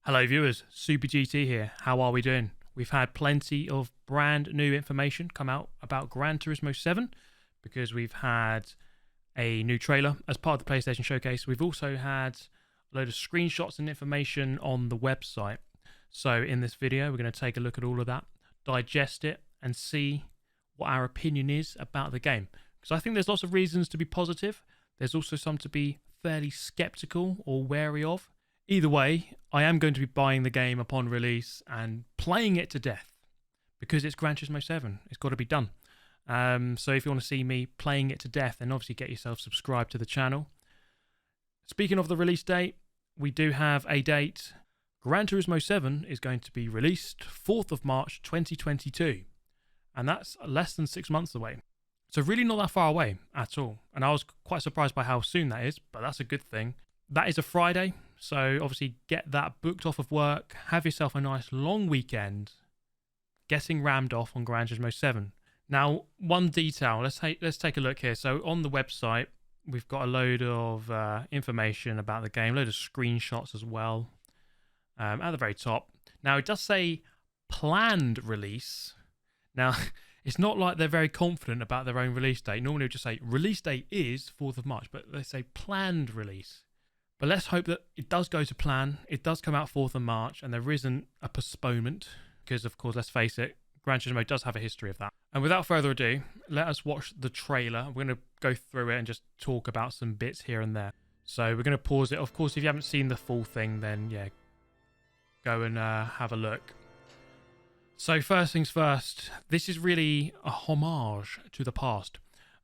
Hello viewers, Super GT here. How are we doing? We've had plenty of brand new information come out about Gran Turismo 7 because we've had a new trailer as part of the PlayStation Showcase. We've also had a load of screenshots and information on the website. So in this video, we're going to take a look at all of that, digest it, and see what our opinion is about the game. Because I think there's lots of reasons to be positive. There's also some to be fairly skeptical or wary of. Either way, I am going to be buying the game upon release and playing it to death because it's Gran Turismo 7. It's got to be done. So if you want to see me playing it to death, then obviously get yourself subscribed to the channel. Speaking of the release date, we do have a date. Gran Turismo 7 is going to be released 4th of March 2022. And that's less than 6 months away. So really not that far away at all. And I was quite surprised by how soon that is, but that's a good thing. That is a Friday. So obviously get that booked off of work, have yourself a nice long weekend, getting rammed off on Gran Turismo 7. Now, one detail, let's take a look here. So on the website, we've got a load of information about the game, a load of screenshots as well, at the very top. Now, it does say planned release. Now, it's not like they're very confident about their own release date. Normally, we just say release date is 4th of March, but they say planned release. But let's hope that it does go to plan. It does come out 4th of March and there isn't a postponement because, of course, let's face it, Gran Turismo does have a history of that. And without further ado, let us watch the trailer. We're going to go through it and just talk about some bits here and there. So we're going to pause it. Of course, if you haven't seen the full thing, then yeah, go and have a look. So first things first, this is really a homage to the past.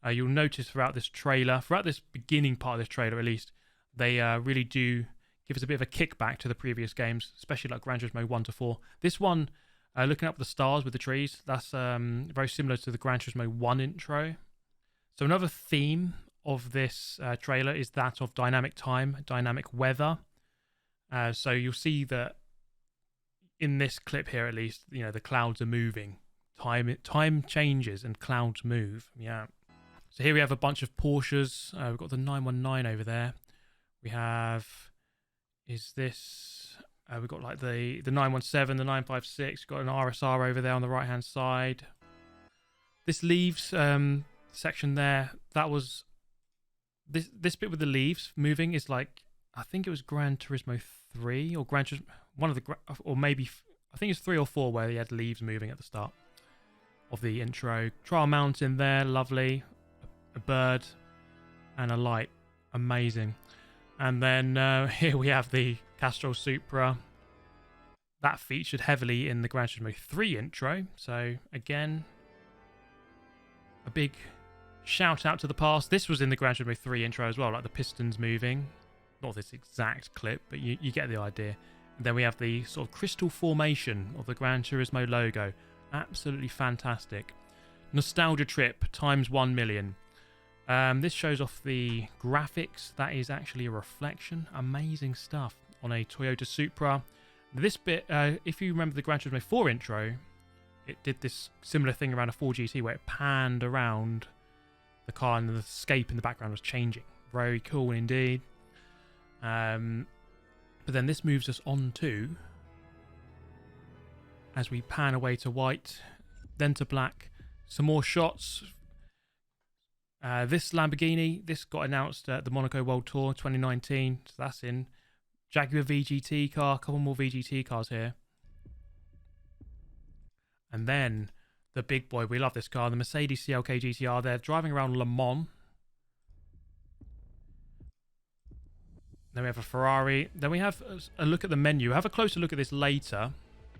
You'll notice throughout this trailer, throughout this beginning part of this trailer at least, they really do give us a bit of a kickback to the previous games, especially like Gran Turismo 1 to 4. This one, looking up the stars with the trees, that's very similar to the Gran Turismo 1 intro. So another theme of this trailer is that of dynamic time, dynamic weather. So you'll see that in this clip here, at least, you know, the clouds are moving. Time changes and clouds move. Yeah. So here we have a bunch of Porsches. We've got the 919 over there. We have, we've got like the 917, the 956, got an RSR over there on the right hand side. This leaves section there, that was, this bit with the leaves moving is like, I think it was Gran Turismo 3 or Gran Turismo, one of the, or maybe, I think it's 3 or 4 where they had leaves moving at the start of the intro. Trial Mountain there, lovely, a bird and a light, amazing. And then here we have the Castrol Supra. That featured heavily in the Gran Turismo 3 intro. So again, a big shout out to the past. This was in the Gran Turismo 3 intro as well, like the pistons moving. Not this exact clip, but you get the idea. And then we have the sort of crystal formation of the Gran Turismo logo. Absolutely fantastic. Nostalgia trip times 1 million. This shows off the graphics. That is actually a reflection. Amazing stuff on a Toyota Supra. This bit, if you remember the Gran Turismo 4 intro, it did this similar thing around a 4GT where it panned around the car and the scape in the background was changing. Very cool indeed. But then this moves us on to, as we pan away to white, then to black, some more shots. This Lamborghini, this got announced at the Monaco World Tour 2019, so that's in. Jaguar VGT car, a couple more VGT cars here. And then the big boy, we love this car, the Mercedes CLK GTR. They're driving around Le Mans. Then we have a Ferrari. Then we have a look at the menu. Have a closer look at this later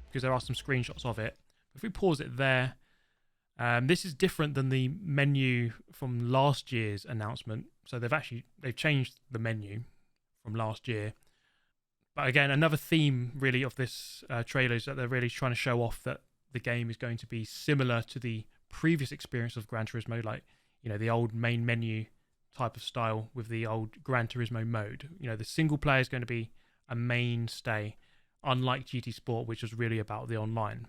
because there are some screenshots of it. If we pause it there, this is different than the menu from last year's announcement. So they've changed the menu from last year. But again, another theme really of this trailer is that they're really trying to show off that the game is going to be similar to the previous experience of Gran Turismo, like, you know, the old main menu type of style with the old Gran Turismo mode. You know, the single player is going to be a mainstay, unlike GT Sport, which was really about the online.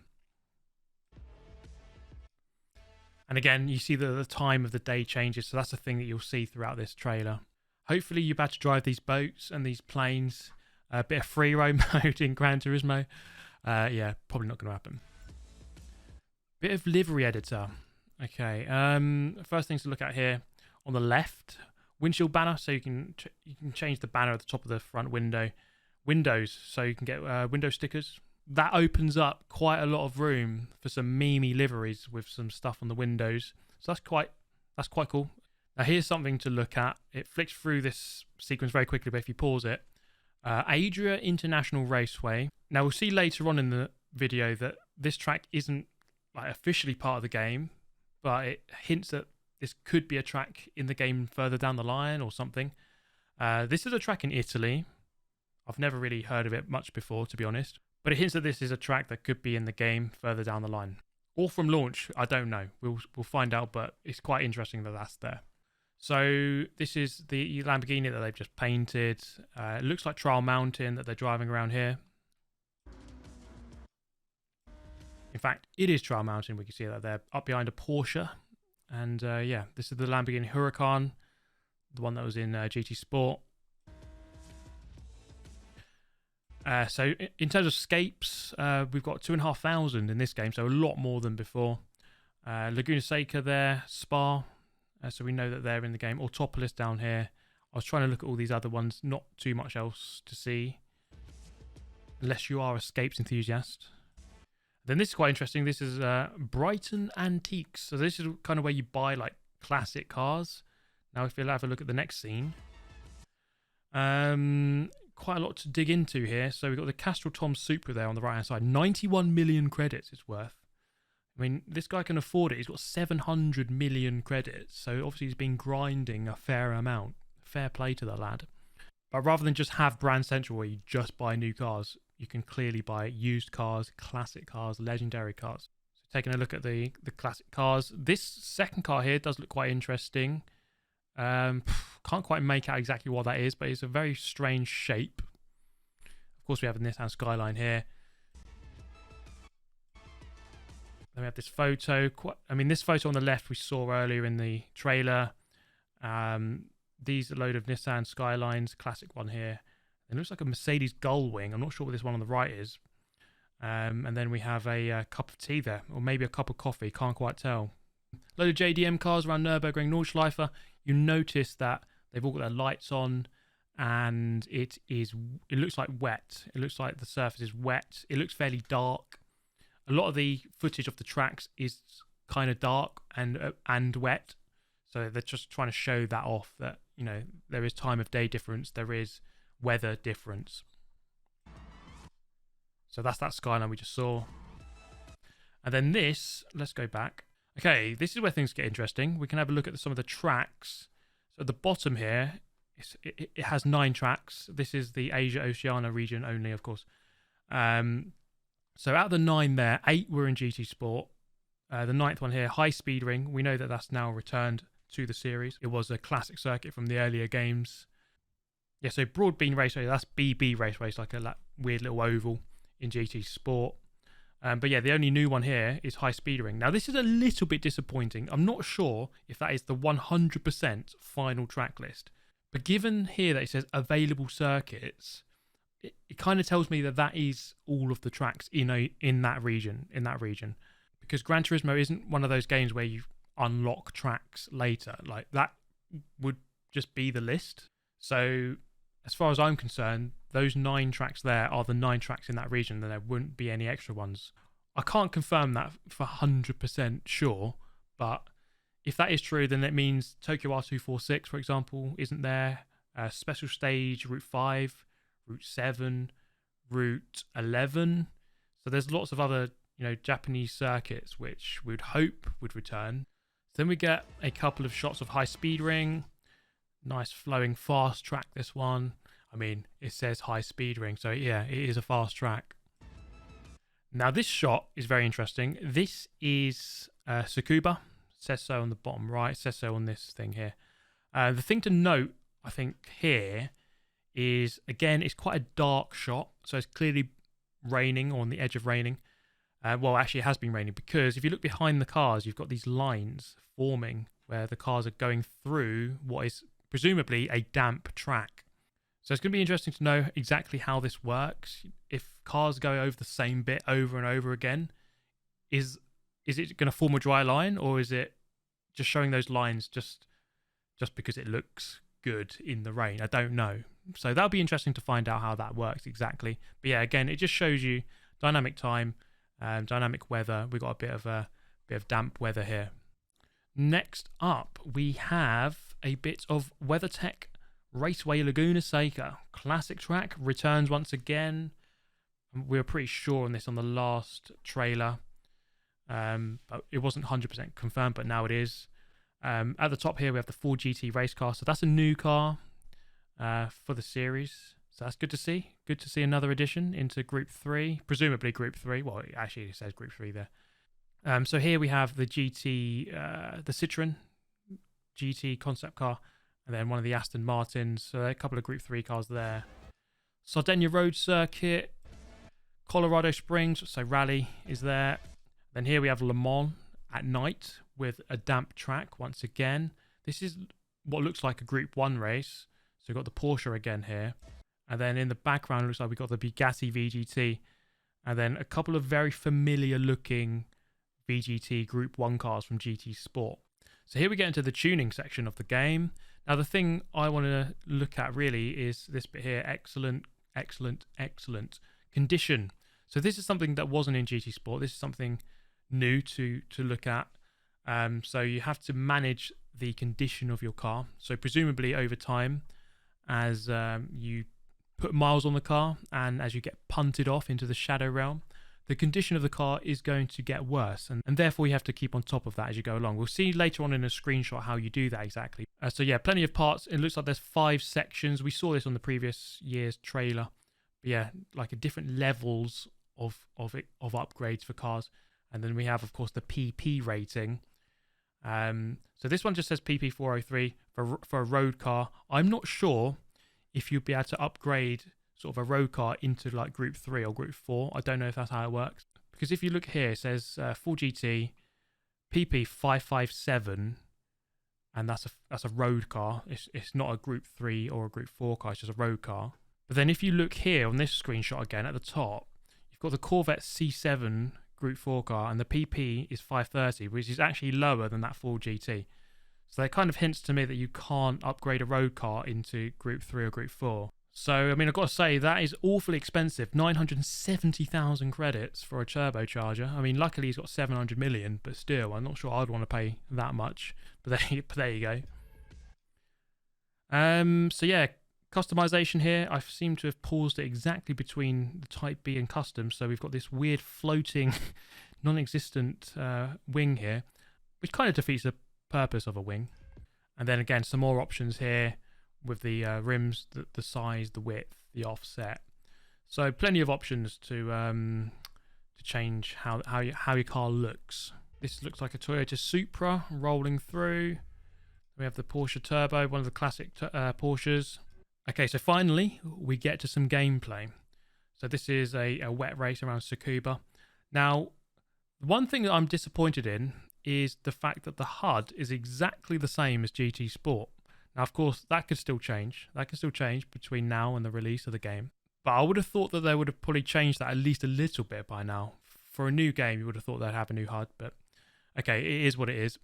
And again, you see that the time of the day changes, so that's the thing that you'll see throughout this trailer. Hopefully you're about to drive these boats and these planes. A bit of free roam mode in Gran Turismo. Yeah, probably not going to happen. Bit of livery editor. Okay, first things to look at here on the left, windshield banner. So you can change the banner at the top of the front window. Windows, so you can get window stickers. That opens up quite a lot of room for some memey liveries with some stuff on the windows. So that's quite cool. Now here's something to look at. It flicks through this sequence very quickly, but if you pause it, Adria International Raceway. Now we'll see later on in the video that this track isn't like officially part of the game, but it hints that this could be a track in the game further down the line or something. This is a track in Italy. I've never really heard of it much before, to be honest, but it hints that this is a track that could be in the game further down the line, or from launch. I don't know. We'll find out, but it's quite interesting that that's there. So this is the Lamborghini that they've just painted. It looks like Trial Mountain that they're driving around here. In fact, it is Trial Mountain. We can see that they're up behind a Porsche. And yeah, this is the Lamborghini Huracan, the one that was in GT Sport. So in terms of scapes, we've got 2,500 in this game, so a lot more than before. Laguna Seca there, Spa, so we know that they're in the game. Autopolis down here. I was trying to look at all these other ones, not too much else to see, unless you are a scapes enthusiast. Then this is quite interesting. This is Brighton Antiques. So this is kind of where you buy like classic cars. Now if you'll have a look at the next scene. Quite a lot to dig into here. So we've got the Castrol Tom Supra there on the right hand side. 91 million credits it's worth. I mean, this guy can afford it. He's got 700 million credits. So obviously he's been grinding a fair amount. Fair play to the lad. But rather than just have Brand Central where you just buy new cars, you can clearly buy used cars, classic cars, legendary cars. So taking a look at the classic cars. This second car here does look quite interesting. Can't quite make out exactly what that is, but it's a very strange shape. Of course, we have the Nissan Skyline here. Then we have this photo. I mean, this photo on the left we saw earlier in the trailer. These are a load of Nissan Skylines. Classic one here. It looks like a Mercedes Gullwing. I'm not sure what this one on the right is. And then we have a cup of tea there, or maybe a cup of coffee. Can't quite tell. Load of JDM cars around Nürburgring Nordschleife. You notice that they've all got their lights on, and it looks like wet. It looks like the surface is wet. It looks fairly dark. A lot of the footage of the tracks is kind of dark and wet, so they're just trying to show that off, that you know there is time of day difference, there is weather difference. So that's that Skyline we just saw. And then this, let's go back. Okay, this is where things get interesting. We can have a look at some of the tracks. So at the bottom here, it has 9 tracks. This is the Asia Oceania region only, of course. So out of the 9 there, 8 were in GT Sport. The 9th one here, High Speed Ring. We know that that's now returned to the series. It was a classic circuit from the earlier games. Yeah, so Broadbean Raceway, that's BB Raceway. It's like a weird little oval in GT Sport. But yeah, the only new one here is High Speed Ring. Now, this is a little bit disappointing. I'm not sure if that is the 100% final track list. But given here that it says available circuits, it kind of tells me that that is all of the tracks in that region. Because Gran Turismo isn't one of those games where you unlock tracks later. Like, that would just be the list. So, as far as I'm concerned, those 9 tracks there are the 9 tracks in that region, and there wouldn't be any extra ones. I can't confirm that for 100% sure, but if that is true, then it means Tokyo R246, for example, isn't there. Special Stage, Route 5, Route 7, Route 11. So there's lots of other, Japanese circuits which we'd hope would return. Then we get a couple of shots of High Speed Ring. Nice flowing fast track, this one. I mean, it says High Speed Ring, so yeah, it is a fast track. Now this shot is very interesting. This is Tsukuba. It says so on the bottom right. It says so on this thing here. The thing to note, I think, here is, again, it's quite a dark shot. So it's clearly raining, or on the edge of raining. Well, actually, it has been raining, because if you look behind the cars, you've got these lines forming where the cars are going through what is presumably a damp track. So it's going to be interesting to know exactly how this works. If cars go over the same bit over and over again, is it going to form a dry line, or is it just showing those lines just because it looks good in the rain? I don't know. So that'll be interesting to find out how that works exactly. But yeah, again, it just shows you dynamic time, dynamic weather. We've got a bit of damp weather here. Next up, we have a bit of WeatherTech Raceway Laguna Seca. Classic track returns once again. We were pretty sure on this on the last trailer, but it wasn't 100% confirmed, but now it is. At the top here, we have the full GT race car. So that's a new car for the series. So that's good to see. Good to see another addition into Group 3, presumably Group 3. Well, actually, it says Group 3 there. So here we have the GT, the Citroen GT concept car, and then one of the Aston Martins. So a couple of Group 3 cars there. Sardinia Road Circuit, Colorado Springs, so rally is there. Then here we have Le Mans at night with a damp track once again. This is what looks like a Group 1 race. So we've got the Porsche again here. And then in the background, it looks like we've got the Bugatti VGT. And then a couple of very familiar looking VGT Group 1 cars from GT Sport. So here we get into the tuning section of the game. Now the thing I want to look at really is this bit here. Excellent, excellent, excellent condition. So this is something that wasn't in GT Sport. This is something new to look at. So you have to manage the condition of your car. So presumably over time, as you put miles on the car and as you get punted off into the shadow realm, the condition of the car is going to get worse, and therefore you have to keep on top of that as you go along. We'll see later on in a screenshot how you do that exactly. So yeah, plenty of parts. It looks like there's 5 sections. We saw this on the previous year's trailer. But yeah, like a different levels of upgrades for cars. And then we have, of course, the PP rating. So this one just says PP 403 for a road car. I'm not sure if you'd be able to upgrade sort of a road car into like Group 3 or Group 4. I don't know if that's how it works. Because if you look here, it says full GT, PP 557, and that's a road car. It's not a Group 3 or a Group 4 car, it's just a road car. But then if you look here on this screenshot again at the top, you've got the Corvette C7 Group 4 car, and the PP is 530, which is actually lower than that full GT. So that kind of hints to me that you can't upgrade a road car into Group 3 or Group 4. So, I mean, I've got to say, that is awfully expensive. 970,000 credits for a turbocharger. I mean, luckily he's got 700 million, but still, I'm not sure I'd want to pay that much. But there you go. So yeah, customization here. I seem to have paused it exactly between the Type B and Custom. So we've got this weird floating, non-existent wing here, which kind of defeats the purpose of a wing. And then again, some more options here with the rims, the size, the width, the offset. So plenty of options to change how your car looks. This looks like a Toyota Supra rolling through. We have the Porsche Turbo, one of the classic Porsches. Okay, so finally we get to some gameplay. So this is a wet race around Tsukuba. Now, one thing that I'm disappointed in is the fact that the HUD is exactly the same as GT Sport. Now, of course, that could still change. That could still change between now and the release of the game. But I would have thought that they would have probably changed that at least a little bit by now. For a new game, you would have thought they'd have a new HUD. But okay, it is what it is.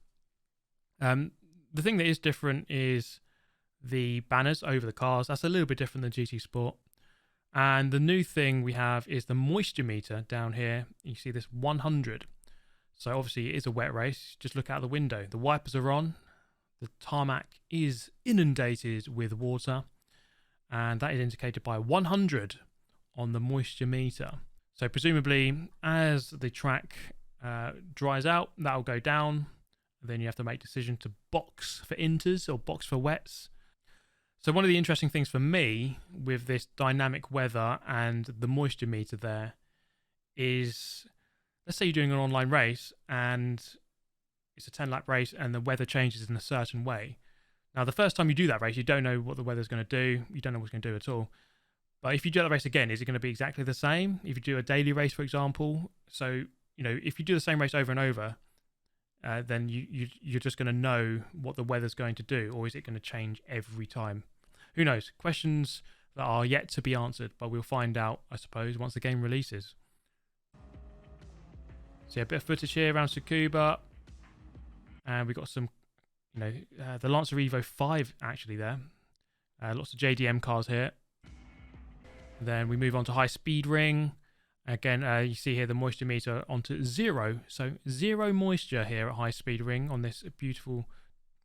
The thing that is different is the banners over the cars. That's a little bit different than GT Sport. And the new thing we have is the moisture meter down here. You see this 100. So obviously it is a wet race. Just look out the window. The wipers are on. The tarmac is inundated with water, and that is indicated by 100 on the moisture meter. So presumably, as the track dries out, that will go down. Then you have to make a decision to box for inters or box for wets. So one of the interesting things for me with this dynamic weather and the moisture meter there is, let's say you're doing an online race and it's a 10-lap race and the weather changes in a certain way. Now, the first time you do that race, you don't know what the weather's going to do. You don't know what it's going to do at all. But if you do that race again, is it going to be exactly the same? If you do a daily race, for example, so, you know, if you do the same race over and over, then you're just going to know what the weather's going to do, or is it going to change every time? Who knows? Questions that are yet to be answered, but we'll find out, I suppose, once the game releases. So yeah, a bit of footage here around Tsukuba, and we've got some, you know, the Lancer Evo 5 actually there. Lots of JDM cars here. Then we move on to High Speed Ring. Again, you see here the moisture meter onto 0. So 0 moisture here at High Speed Ring on this beautiful,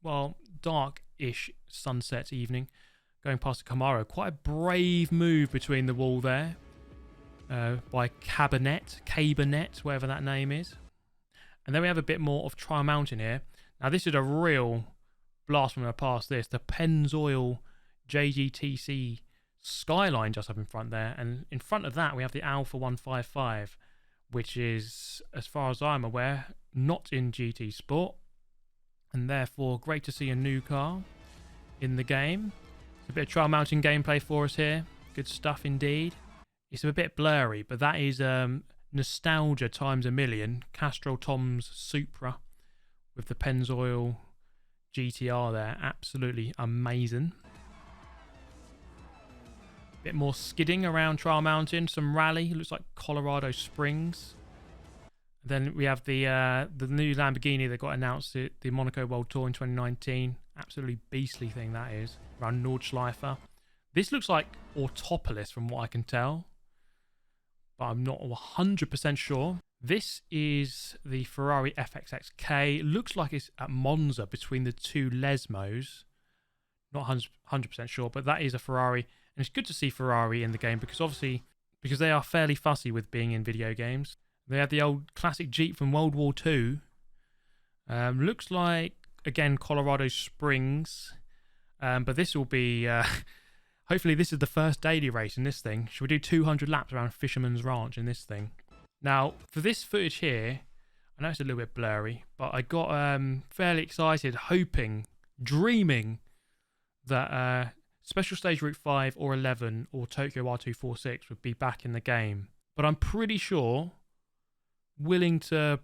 well, dark-ish sunset evening. Going past the Camaro. Quite a brave move between the wall there. By Cabernet, whatever that name is. And then we have a bit more of Trial Mountain here. Now this is a real blast from the past, this. The Pennzoil JGTC Skyline just up in front there. And in front of that we have the Alpha 155, which is, as far as I'm aware, not in GT Sport. And therefore great to see a new car in the game. It's a bit of Trial Mountain gameplay for us here. Good stuff indeed. It's a bit blurry, but that is nostalgia times a million. Castrol Tom's Supra with the Pennzoil GTR there. Absolutely amazing. Bit more skidding around Trial Mountain. Some rally. Looks like Colorado Springs. Then we have the new Lamborghini that got announced at the Monaco World Tour in 2019. Absolutely beastly thing that is. Around Nordschleife. This looks like Autopolis from what I can tell, but I'm not 100% sure. This is the Ferrari FXXK. Looks like it's at Monza between the two Lesmos. Not 100% sure, but that is a Ferrari. And it's good to see Ferrari in the game because they are fairly fussy with being in video games. They had the old classic Jeep from World War II. Looks like, again, Colorado Springs. But this will be... hopefully this is the first daily race in this thing. Should we do 200 laps around Fisherman's Ranch in this thing? Now, for this footage here, I know it's a little bit blurry, but I got fairly excited, hoping, dreaming that Special Stage Route 5 or 11 or Tokyo R246 would be back in the game. But I'm pretty sure, willing to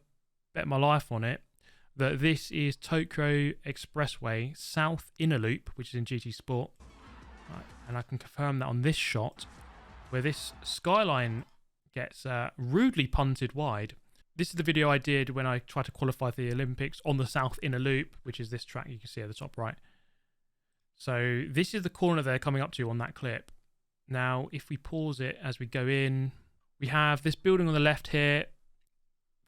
bet my life on it, that this is Tokyo Expressway South Inner Loop, which is in GT Sport. Right, and I can confirm that on this shot, where this skyline gets rudely punted wide. This is the video I did when I tried to qualify for the Olympics on the South Inner Loop, which is this track you can see at the top right. So this is the corner they're coming up to on that clip. Now, if we pause it as we go in, we have this building on the left here,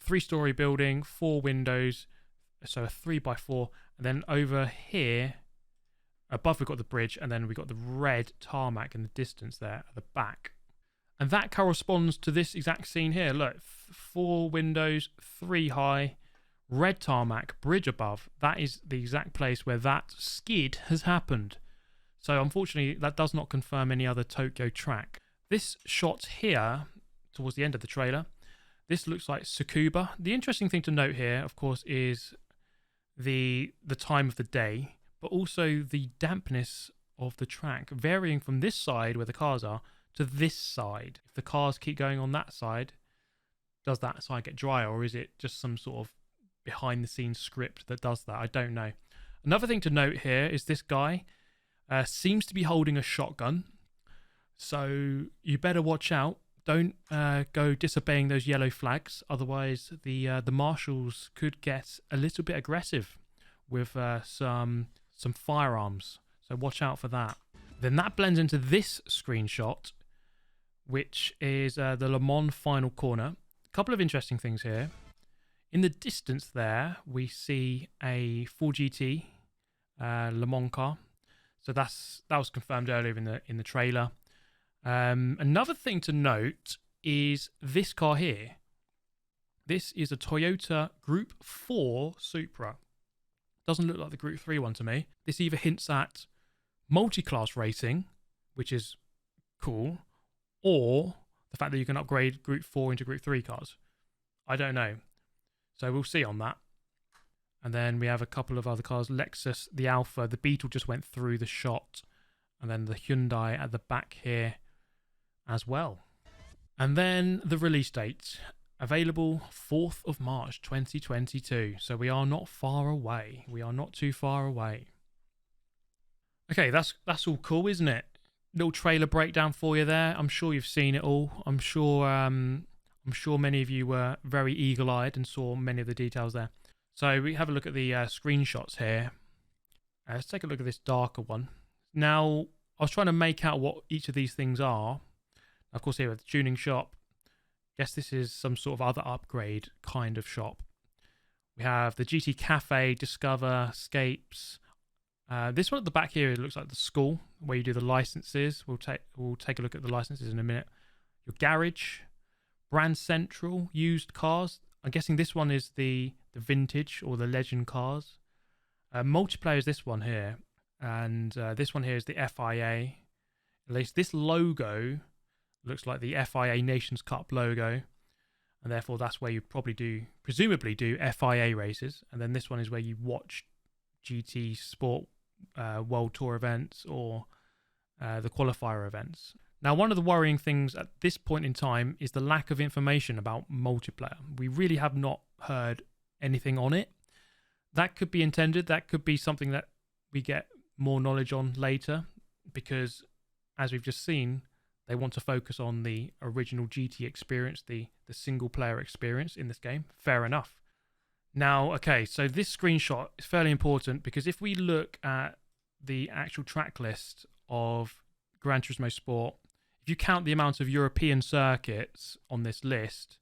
3-story building, 4 windows, so a 3x4, and then over here, above we've got the bridge, and then we've got the red tarmac in the distance there at the back. And that corresponds to this exact scene here. Look, 4 windows, 3 high, red tarmac, bridge above. That is the exact place where that skid has happened. So unfortunately, that does not confirm any other Tokyo track. This shot here, towards the end of the trailer, this looks like Tsukuba. The interesting thing to note here, of course, is the time of the day, but also the dampness of the track, varying from this side where the cars are to this side. If the cars keep going on that side, does that side get drier, or is it just some sort of behind the scenes script that does that? I don't know. Another thing to note here is this guy seems to be holding a shotgun, so you better watch out. Don't go disobeying those yellow flags, otherwise the marshals could get a little bit aggressive with some firearms. So watch out for that. Then that blends into this screenshot, which is the Le Mans final corner. A couple of interesting things here. In the distance there, we see a 4GT Le Mans car. So that was confirmed earlier in the trailer. Another thing to note is this car here. This is a Toyota Group 4 Supra. Doesn't look like the Group 3 one to me. This either hints at multi-class racing, which is cool, or the fact that you can upgrade Group 4 into Group 3 cars. I don't know. So we'll see on that. And then we have a couple of other cars. Lexus, the Alpha, the Beetle just went through the shot. And then the Hyundai at the back here as well. And then the release date. Available 4th of March 2022. So we are not far away. We are not too far away. Okay, that's all cool, isn't it? little trailer breakdown for you there. I'm sure you've seen it all. I'm sure many of you were very eagle-eyed and saw many of the details there. So we have a look at the screenshots here. Let's take a look at this darker one. Now, I was trying to make out what each of these things are. Of course, here at the tuning shop. Guess this is some sort of other upgrade kind of shop. We have the GT Cafe, Discover, Scapes. This one at the back here, it looks like the school where you do the licenses. We'll take a look at the licenses in a minute. Your garage, Brand Central, used cars. I'm guessing this one is the vintage or the legend cars. Multiplayer is this one here, and this one here is the FIA. At least this logo looks like the FIA Nations Cup logo, and therefore that's where you presumably do FIA races. And then this one is where you watch GT Sport World Tour events or the qualifier events. Now, one of the worrying things at this point in time is the lack of information about multiplayer. We really have not heard anything on it. That could be intended. That could be something that we get more knowledge on later, because as we've just seen, they want to focus on the original GT experience, the single player experience in this game. Fair enough. Now, okay, so this screenshot is fairly important, because if we look at the actual track list of Gran Turismo Sport, if you count the amount of European circuits on this list,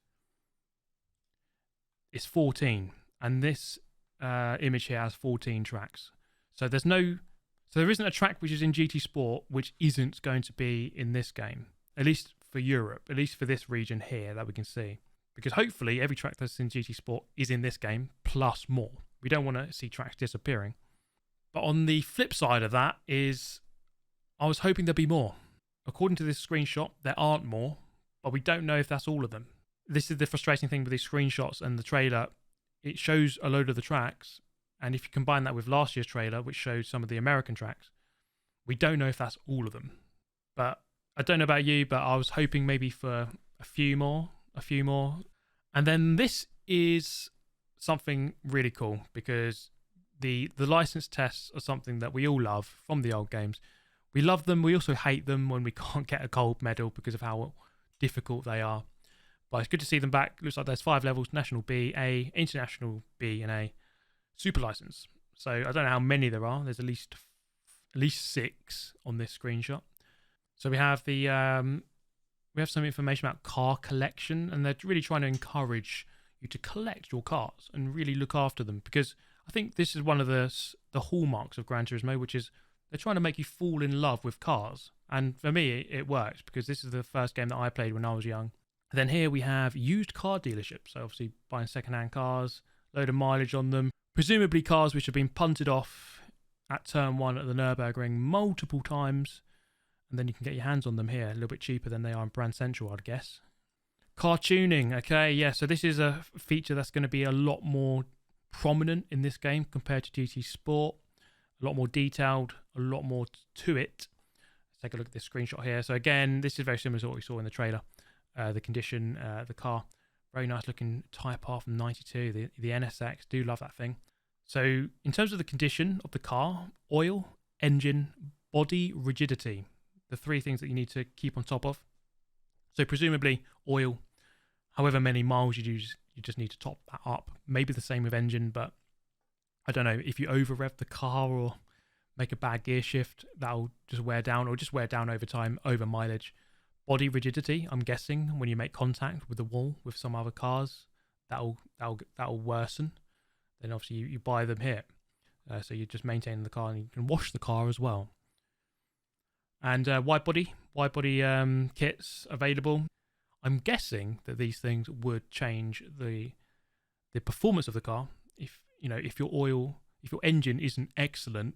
it's 14. And this image here has 14 tracks. So there isn't a track which is in GT Sport which isn't going to be in this game, at least for Europe, at least for this region here that we can see. Because hopefully every track that's in GT Sport is in this game, plus more. We don't want to see tracks disappearing. But on the flip side of that is, I was hoping there'd be more. According to this screenshot, there aren't more, but we don't know if that's all of them. This is the frustrating thing with these screenshots and the trailer. It shows a load of the tracks, and if you combine that with last year's trailer, which showed some of the American tracks, we don't know if that's all of them. But I don't know about you, but I was hoping maybe for a few more. And then this is something really cool, because the license tests are something that we all love from the old games. We love them. We also hate them when we can't get a gold medal because of how difficult they are. But it's good to see them back. Looks like there's 5 levels: National B, A, International B, and A. Super license. So I don't know how many there are. There's at least 6 on this screenshot. So we have some information about car collection, and they're really trying to encourage you to collect your cars and really look after them, because I think this is one of the hallmarks of Gran Turismo, which is they're trying to make you fall in love with cars. And for me, it works, because this is the first game that I played when I was young. And then here we have used car dealerships. So obviously buying second-hand cars, load of mileage on them. Presumably cars which have been punted off at turn 1 at the Nürburgring multiple times. And then you can get your hands on them here a little bit cheaper than they are in Brand Central, I'd guess. Car tuning. Okay, yeah, so this is a feature that's going to be a lot more prominent in this game compared to GT Sport. A lot more detailed, a lot more to it. Let's take a look at this screenshot here. So again, this is very similar to what we saw in the trailer. The condition, the car, very nice looking Type R from 92, the NSX, do love that thing. So in terms of the condition of the car, oil, engine, body, rigidity, the 3 things that you need to keep on top of. So presumably oil, however many miles you do, you just need to top that up. Maybe the same with engine, but I don't know, if you over rev the car or make a bad gear shift, that'll just wear down, or just wear down over time, over mileage. Body rigidity, I'm guessing when you make contact with the wall with some other cars, that'll worsen. Then obviously you buy them here, so you're just maintaining the car, and you can wash the car as well. And wide body kits available. I'm guessing that these things would change the performance of the car. If your engine isn't excellent,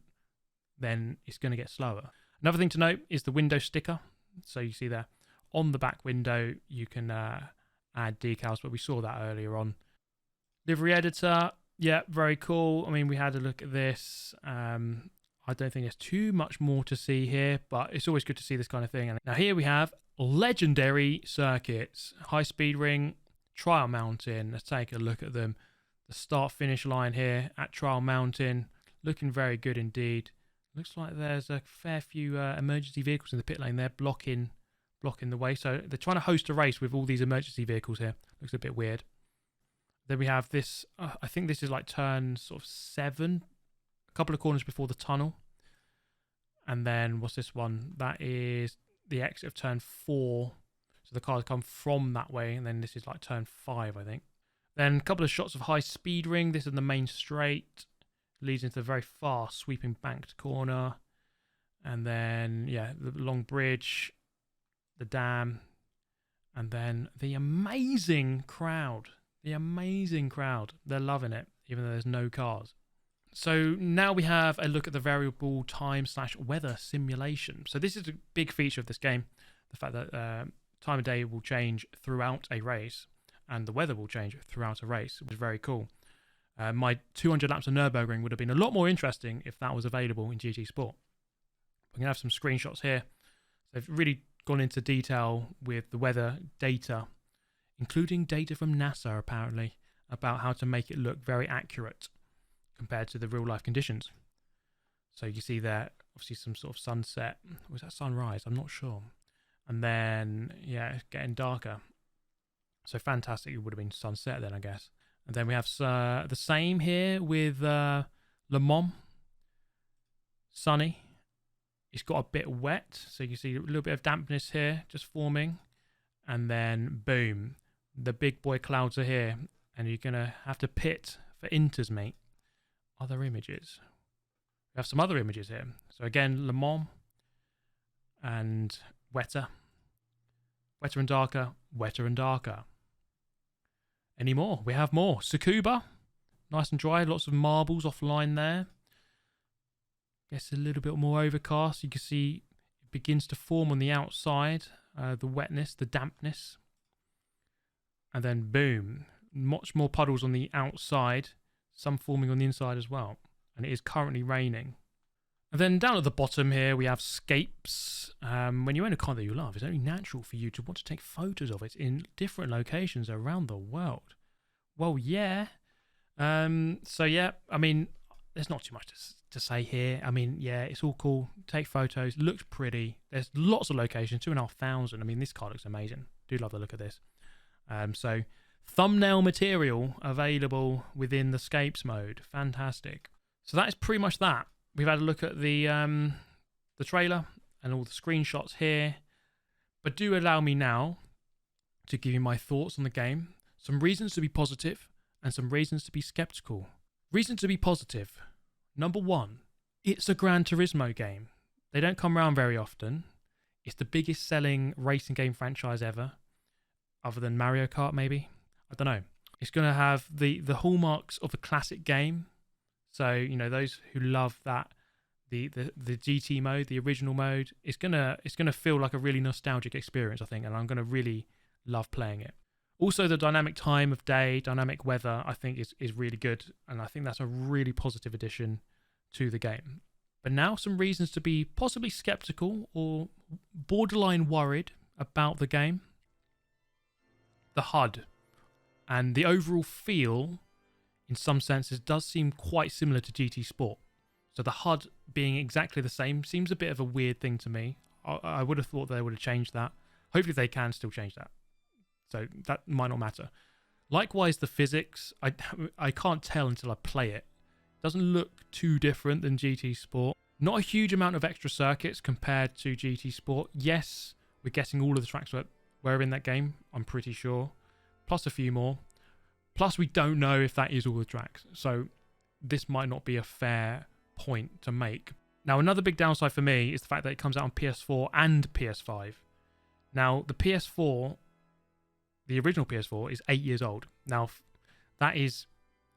then it's going to get slower. Another thing to note is the window sticker. So you see there on the back window, you can add decals, but we saw that earlier on. Livery editor, yeah, very cool. I mean, we had a look at this. I don't think there's too much more to see here, but it's always good to see this kind of thing. And now here we have legendary circuits, high speed ring, Trial Mountain. Let's take a look at them. The start finish line here at Trial Mountain, looking very good indeed. Looks like there's a fair few emergency vehicles in the pit lane there, blocking the way. So they're trying to host a race with all these emergency vehicles here. Looks a bit weird. Then we have this, I think this is like turn sort of 7, a couple of corners before the tunnel. And then what's this one? That is the exit of turn 4. So the cars come from that way, and then this is like turn 5, I think. Then a couple of shots of high speed ring. This is the main straight. Leads into a very fast sweeping banked corner. And then, yeah, the long bridge, the dam, and then the amazing crowd. The amazing crowd. They're loving it, even though there's no cars. So now we have a look at the variable time/weather simulation. So this is a big feature of this game. The fact that time of day will change throughout a race and the weather will change throughout a race, which is very cool. My 200 laps of Nürburgring would have been a lot more interesting if that was available in GT Sport. We're going to have some screenshots here. So they've really gone into detail with the weather data, including data from NASA apparently, about how to make it look very accurate compared to the real life conditions. So you see there, obviously some sort of sunset. Was that sunrise? I'm not sure. And then, yeah, it's getting darker. So fantastic. It would have been sunset then, I guess. And then we have the same here with Le Mans. Sunny. It's got a bit wet. So you see a little bit of dampness here just forming. And then, boom. The big boy clouds are here. And you're going to have to pit for inters, mate. Other images. We have some other images here. So again, Le Mans. And wetter. Wetter and darker. Wetter and darker. Any more? We have more. Tsukuba. Nice and dry. Lots of marbles offline there. Gets a little bit more overcast. You can see it begins to form on the outside. The wetness, the dampness. And then boom. Much more puddles on the outside. Some forming on the inside as well. And it is currently raining. And then down at the bottom here we have scapes. When you own a car that you love, it's only natural for you to want to take photos of it in different locations around the world. Well, yeah. So yeah, I mean, there's not too much to say here. I mean, yeah, it's all cool. Take photos. Looks pretty. There's lots of locations. 2,500. I mean, this car looks amazing. Do love the look of this. So thumbnail material available within the scapes mode. Fantastic. So that is pretty much that. We've had a look at the trailer and all the screenshots here. But do allow me now to give you my thoughts on the game. Some reasons to be positive and some reasons to be skeptical. Reason to be positive. Number 1, it's a Gran Turismo game. They don't come around very often. It's the biggest selling racing game franchise ever. Other than Mario Kart, maybe. I don't know. It's going to have the hallmarks of a classic game. So, you know, those who love that, the GT mode, the original mode, it's gonna feel like a really nostalgic experience, I think, and I'm gonna really love playing it. Also, the dynamic time of day, dynamic weather, I think is really good, and I think that's a really positive addition to the game. But now some reasons to be possibly skeptical or borderline worried about the game. The HUD and the overall feel, in some senses, does seem quite similar to GT Sport. So the HUD being exactly the same seems a bit of a weird thing to me. I would have thought they would have changed that. Hopefully they can still change that. So that might not matter. Likewise, the physics, I can't tell until I play it. Doesn't look too different than GT Sport. Not a huge amount of extra circuits compared to GT Sport. Yes, we're getting all of the tracks that were in that game, I'm pretty sure. Plus a few more. Plus, we don't know if that is all the tracks. So this might not be a fair point to make. Now, another big downside for me is the fact that it comes out on PS4 and PS5. Now, the PS4, the original PS4, is 8 years old. Now, that is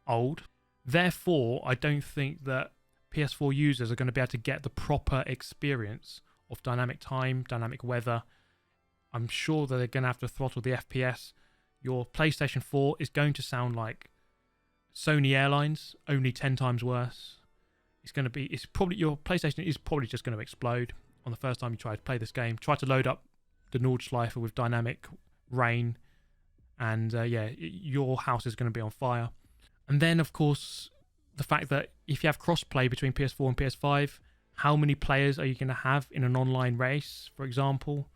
old. Therefore, I don't think that PS4 users are going to be able to get the proper experience of dynamic time, dynamic weather. I'm sure that they're going to have to throttle the FPS. Your PlayStation 4 is going to sound like Sony Airlines, only 10 times worse. Your PlayStation is probably just going to explode on the first time you try to play this game. Try to load up the Nordschleife with dynamic rain, and your house is going to be on fire. And then, of course, the fact that if you have crossplay between PS4 and PS5, how many players are you going to have in an online race, for example,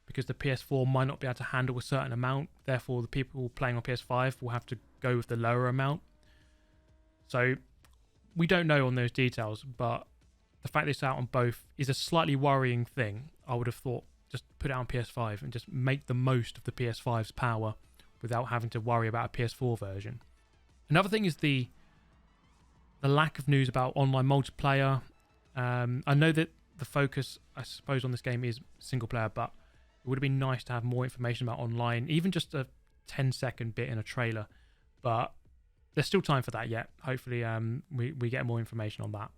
because the PS4 might not be able to handle a certain amount. Therefore, the people playing on PS5 will have to go with the lower amount. So we don't know on those details, but the fact that it's out on both is a slightly worrying thing. I would have thought just put it on PS5 and just make the most of the PS5's power without having to worry about a PS4 version. Another thing is the lack of news about online multiplayer. I know that the focus, I suppose, on this game is single player, but it would have been nice to have more information about online, even just a 10-second bit in a trailer. But there's still time for that yet. Hopefully we get more information on that.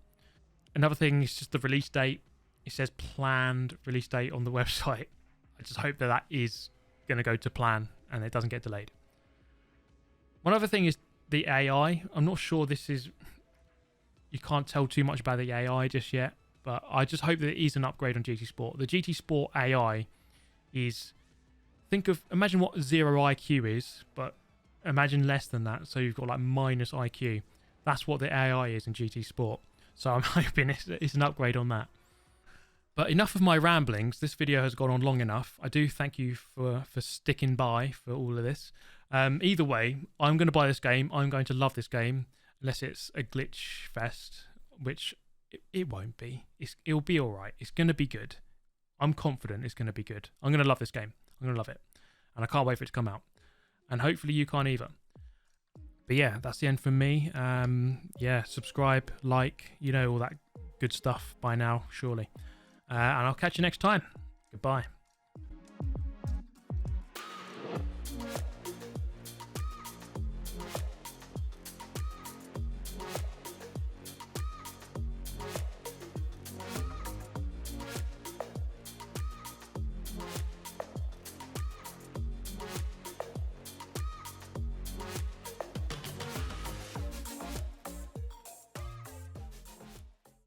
Another thing is just the release date. It says planned release date on the website. I just hope that that is going to go to plan and it doesn't get delayed. One other thing is the AI. I'm not sure this is... You can't tell too much about the AI just yet, but I just hope that it is an upgrade on GT Sport. The GT Sport AI is... Imagine what zero IQ is, but imagine less than that. So you've got like minus IQ. That's what the AI is in GT Sport. So I'm hoping it's an upgrade on that. But enough of my ramblings. This video has gone on long enough. I do thank you for sticking by for all of this. Either way, I'm going to buy this game. I'm going to love this game, unless it's a glitch fest, which it won't be. It'll be all right. It's going to be good. I'm confident it's going to be good. I'm going to love this game. I'm going to love it. And I can't wait for it to come out. And hopefully you can't either. But yeah, that's the end from me. Yeah, subscribe, like, all that good stuff by now, surely. And I'll catch you next time. Goodbye.